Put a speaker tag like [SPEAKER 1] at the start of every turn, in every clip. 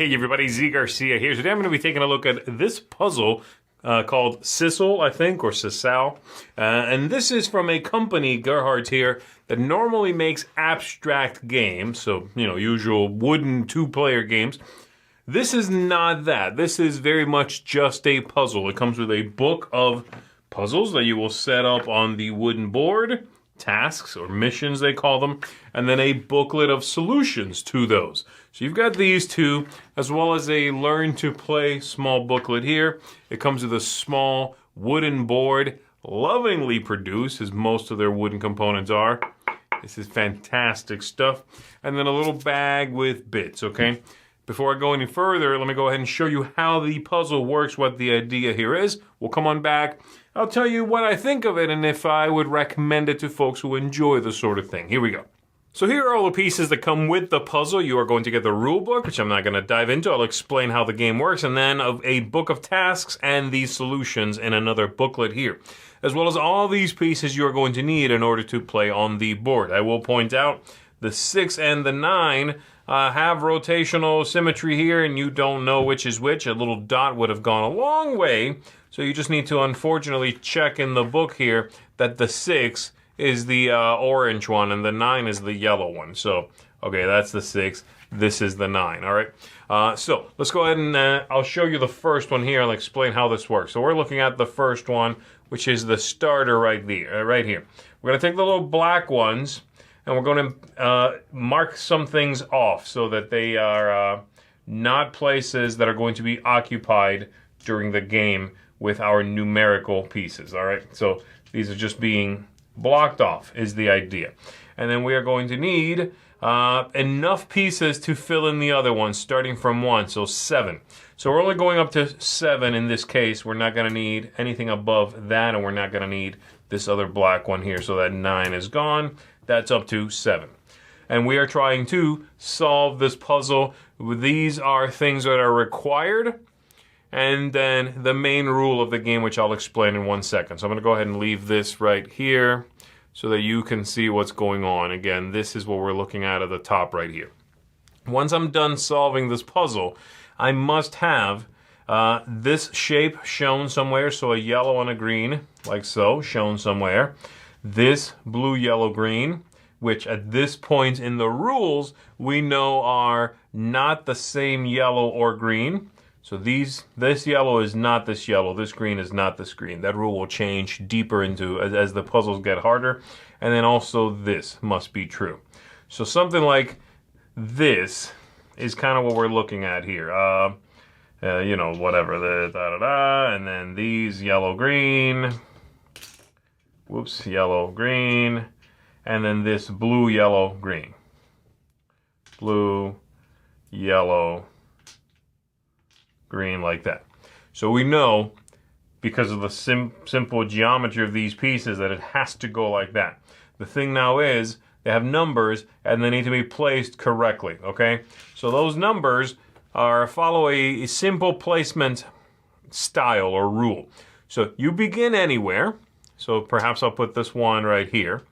[SPEAKER 1] Hey everybody, Z Garcia here. Today I'm going to be taking a look at this puzzle called Sisal, I think, or Sisal. And this is from a company, Gerhardt's here, that normally makes abstract games. So, usual wooden two-player games. This is not that. This is very much just a puzzle. It comes with a book of puzzles that you will set up on the wooden board. Tasks or missions they call them, and then a booklet of solutions to those. So you've got these two, as well as a learn to play small booklet here. It comes with a small wooden board, lovingly produced, as most of their wooden components are. This is fantastic stuff. And then a little bag with bits, okay? Before I go any further, let me go ahead and show you how the puzzle works, what the idea here is. We'll come on back. I'll tell you what I think of it and if I would recommend it to folks who enjoy this sort of thing. Here we go. So here are all the pieces that come with the puzzle. You are going to get the rule book, which I'm not going to dive into. I'll explain how the game works, and then a book of tasks and these solutions in another booklet here, as well as all these pieces you are going to need in order to play on the board. I will point out the 6 and the 9 have rotational symmetry here, and you don't know which is which. A little dot would have gone a long way, so you just need to unfortunately check in the book here that the 6 is the orange one and the 9 is the yellow one. So, okay, that's the 6. This is the 9, all right? So let's go ahead and I'll show you the first one here. I'll explain how this works. So we're looking at the first one, which is the starter right there, right here. We're going to take the little black ones, and we're going to mark some things off so that they are not places that are going to be occupied during the game with our numerical pieces, all right? So these are just being blocked off is the idea. And then we are going to need enough pieces to fill in the other ones, starting from 1, so 7. So we're only going up to 7 in this case. We're not going to need anything above that, and we're not going to need this other black one here, so that 9 is gone. That's up to 7. And we are trying to solve this puzzle. These are things that are required, and then the main rule of the game, which I'll explain in 1 second. So I'm going to go ahead and leave this right here so that you can see what's going on. Again, this is what we're looking at the top right here. Once I'm done solving this puzzle, I must have this shape shown somewhere, so a yellow and a green, like so, shown somewhere. This blue, yellow, green, which at this point in the rules, we know are not the same yellow or green. So this yellow is not this yellow, this green is not this green. That rule will change deeper into as the puzzles get harder. And then also this must be true. So something like this is kind of what we're looking at here. Whatever, the da-da-da, and then these yellow, green, whoops, yellow, green, and then this blue, yellow, green. Blue, yellow, green, like that. So we know, because of the simple geometry of these pieces, that it has to go like that. The thing now is, they have numbers, and they need to be placed correctly, okay? So those numbers follow a simple placement style or rule. So you begin anywhere, so perhaps I'll put this one right here,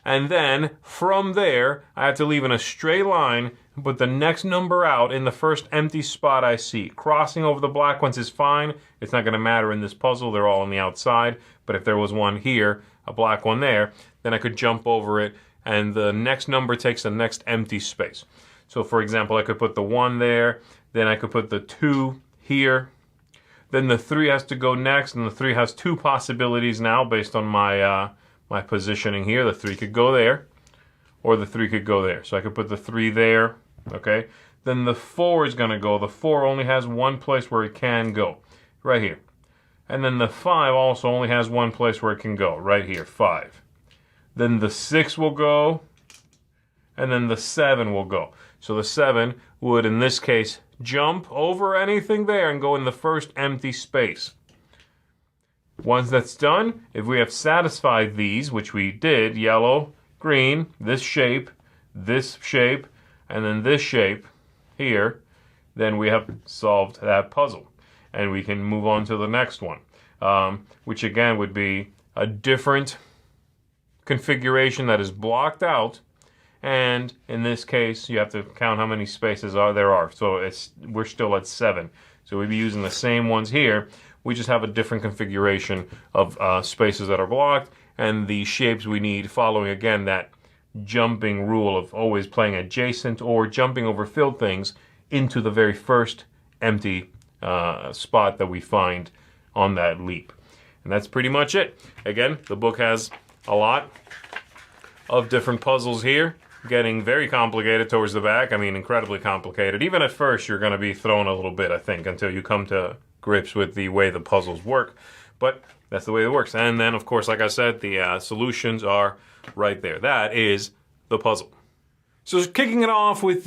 [SPEAKER 1] and then from there, I have to leave in a straight line and put the next number out in the first empty spot I see. Crossing over the black ones is fine. It's not going to matter in this puzzle. They're all on the outside. But if there was one here, a black one there, then I could jump over it, and the next number takes the next empty space. So for example, I could put the 1 there, then I could put the 2 here, then the 3 has to go next, and the 3 has 2 possibilities now based on my my positioning here. The 3 could go there, or the 3 could go there. So I could put the 3 there, okay? Then the 4 is going to go. The 4 only has one place where it can go, right here. And then the 5 also only has one place where it can go, right here, 5. Then the 6 will go, and then the 7 will go. So the 7 would, in this case, jump over anything there and go in the first empty space. Once that's done, if we have satisfied these, which we did, yellow, green, this shape, and then this shape here, then we have solved that puzzle. And we can move on to the next one, which again would be a different configuration that is blocked out, and in this case, you have to count how many spaces there are. So we're still at 7. So we'd be using the same ones here. We just have a different configuration of spaces that are blocked, and the shapes we need following, again, that jumping rule of always playing adjacent or jumping over filled things into the very first empty spot that we find on that leap. And that's pretty much it. Again, the book has a lot of different puzzles here, getting very complicated towards the back. I mean, incredibly complicated. Even at first, you're going to be thrown a little bit, I think, until you come to grips with the way the puzzles work. But that's the way it works. And then, of course, like I said, the solutions are right there. That is the puzzle. So kicking it off with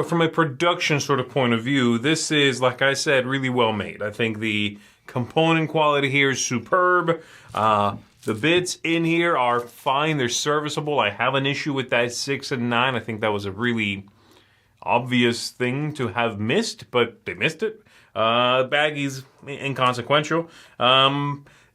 [SPEAKER 1] from a production sort of point of view, this is, like I said, really well made. I think the component quality here is superb. The bits in here are fine. They're serviceable. I have an issue with that 6 and 9. I think that was a really obvious thing to have missed, but they missed it. Baggy's inconsequential.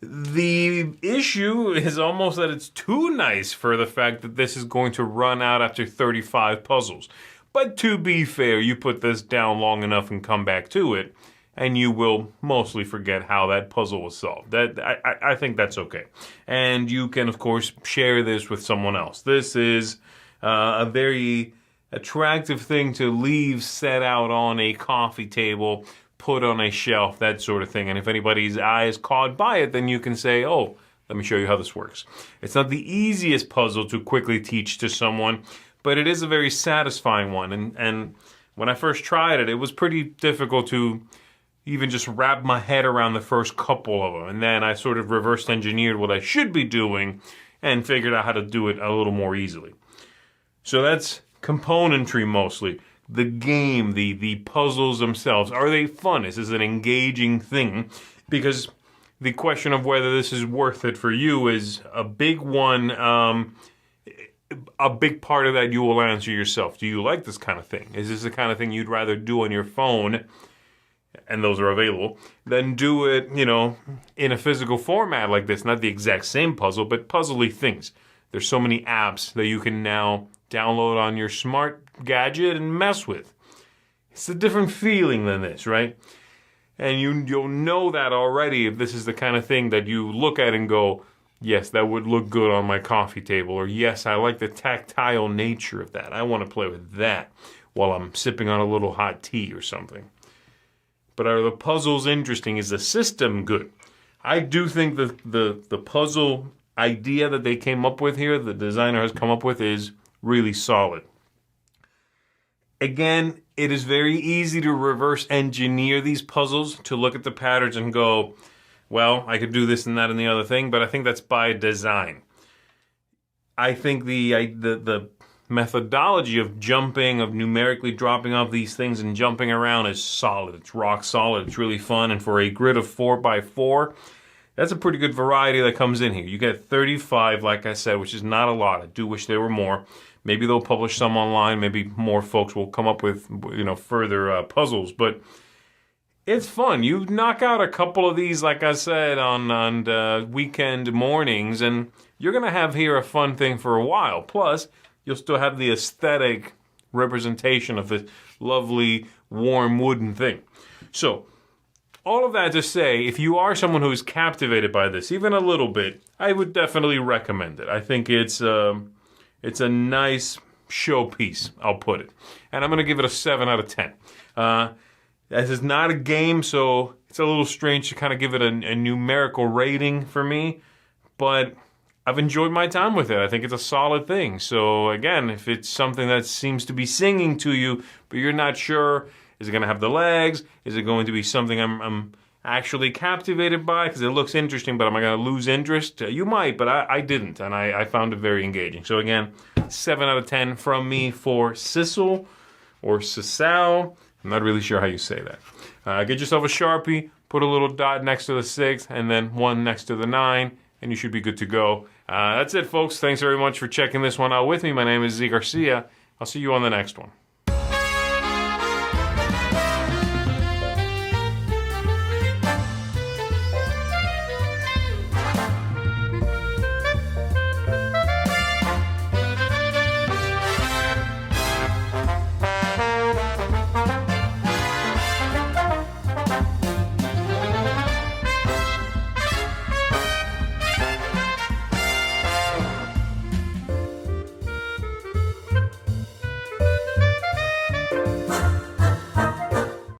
[SPEAKER 1] The issue is almost that it's too nice for the fact that this is going to run out after 35 puzzles. But to be fair, you put this down long enough and come back to it, and you will mostly forget how that puzzle was solved. I think that's okay. And you can, of course, share this with someone else. This is a very attractive thing to leave set out on a coffee table, put on a shelf, that sort of thing. And if anybody's eye is caught by it, then you can say, oh, let me show you how this works. It's not the easiest puzzle to quickly teach to someone, but it is a very satisfying one. And when I first tried it, it was pretty difficult to even just wrap my head around the first couple of them. And then I sort of reverse engineered what I should be doing and figured out how to do it a little more easily. So that's componentry mostly. The game, the puzzles themselves, are they fun? Is this an engaging thing? Because the question of whether this is worth it for you is a big one. A big part of that you will answer yourself. Do you like this kind of thing? Is this the kind of thing you'd rather do on your phone, and those are available, than do it, in a physical format like this? Not the exact same puzzle, but puzzly things. There's so many apps that you can now download on your smart gadget and mess with. It's a different feeling than this, right? And you'll know that already if this is the kind of thing that you look at and go, yes, that would look good on my coffee table, or yes, I like the tactile nature of that. I want to play with that while I'm sipping on a little hot tea or something. But are the puzzles interesting? Is the system good? I do think the puzzle idea that they came up with here, the designer has come up with, is really solid. Again, it is very easy to reverse engineer these puzzles, to look at the patterns and go, well, I could do this and that and the other thing, but I think that's by design. I think the methodology of jumping, of numerically dropping off these things and jumping around is solid. It's rock solid. It's really fun. And for a grid of 4x4, that's a pretty good variety that comes in here. You get 35, like I said, which is not a lot. I do wish there were more. Maybe they'll publish some online. Maybe more folks will come up with, further puzzles. But it's fun. You knock out a couple of these, like I said, on weekend mornings, and you're going to have here a fun thing for a while. Plus, you'll still have the aesthetic representation of this lovely, warm wooden thing. So, all of that to say, if you are someone who is captivated by this, even a little bit, I would definitely recommend it. I think it's a nice showpiece, I'll put it. And I'm going to give it a 7 out of 10. This is not a game, so it's a little strange to kind of give it a numerical rating for me. But I've enjoyed my time with it. I think it's a solid thing. So again, if it's something that seems to be singing to you, but you're not sure, is it going to have the legs? Is it going to be something I'm actually captivated by because it looks interesting, but am I going to lose interest? You might, but I didn't, and I found it very engaging. So again, 7 out of 10 from me for Sisal or Sisal. I'm not really sure how you say that. Get yourself a Sharpie, put a little dot next to the 6, and then one next to the 9, and you should be good to go. That's it, folks. Thanks very much for checking this one out with me. My name is Z Garcia. I'll see you on the next one.